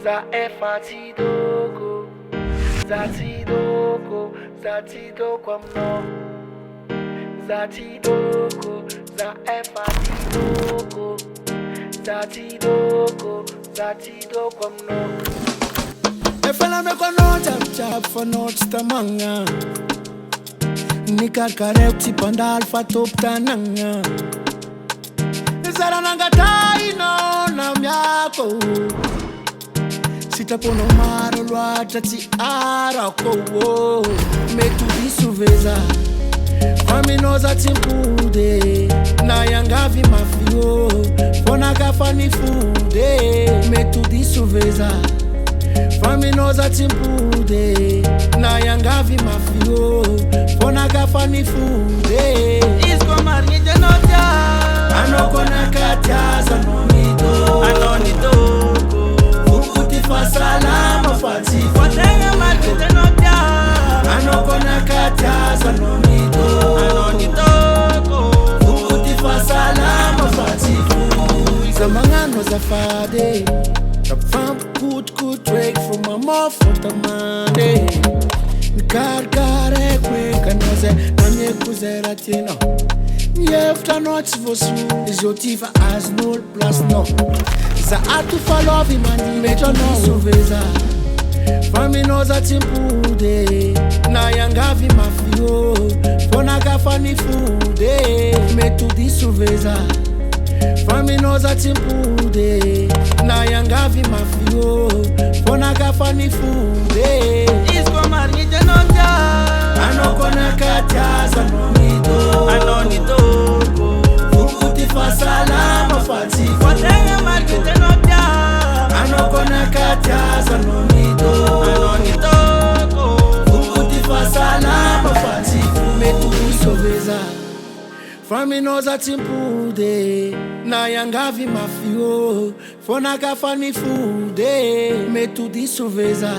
za Hidôko, za Hidôko, za Hidôko amno, za Hidôko, za Hidôko, za Hidôko, za Hidôko amno. Efela me kono chap for not stamanga. Nikar karek ti pandal fa top tananga. Zara nanga tai no na miako. Sita pono maro loatra ti arako. Me tu disuveza. Faminoza timpude. Na yangavi mafio. Pona kafani fude. Me tu disuveza. Faminoza timpude. Na yangavi mafio. Pona kafani fude. Isko margite notia. Anoko nakataza nomito. Anonidoko. Ukuti fasalama fati. Watenga margite notia. Anoko nakataza nomito. Anonidoko. Ukuti fasalama fati. Zamangano zafade. The vamp could break from my mouth for the Monday. Nkar kwe kanoze nanye kuzera tino. Yefta not for soon is your tifa as no plus no. Za atu follow vi mani meto no suveza. Faminoza timpude na yangavi mafio. Pona kafani fude metu di suveza. Faminoza timpude na yangavi mafio. Pona kafani fude. Isko margite notia. Anoko nakataza nomito. Anonidoko. Ukuti fasalama fati. Watenga margite notia. Anoko nakataza nomito. Anonidoko. Ukuti fasalama fati. Metu isoveza. Faminoza timpude na yangavi mafio. Fona kafani fude. Metu disuveza.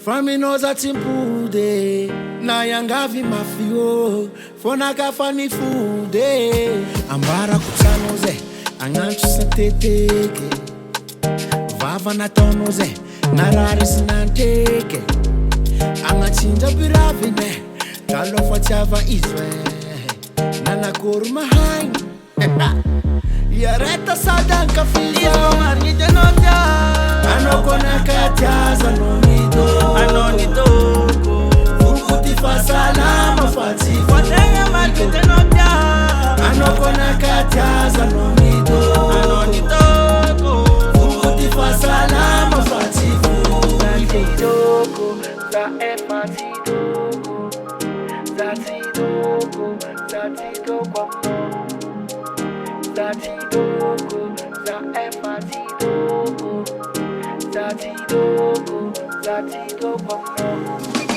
Faminoza timpude na yangavi mafio. Fona kafani fude. Ambara kutanoze anganchu sateteke. Vava na tonoze narari sinanteke. Angachinja biravine talofa chava izwe. Nana kurma hain. Yareta sadanka fiza. Isko margite notia. Anoko nakataza nomito. Anonidoko. Ukuti fasalama fati. Watenga margite notia. Anoko nakataza nomito. Anonidoko. Ukuti fasalama fati. Za Hidôko, za Hidôko, za Hidôko, za Hidôko amno, za Hidôko, za Hidôko, za Hidôko, za Hidôko amno.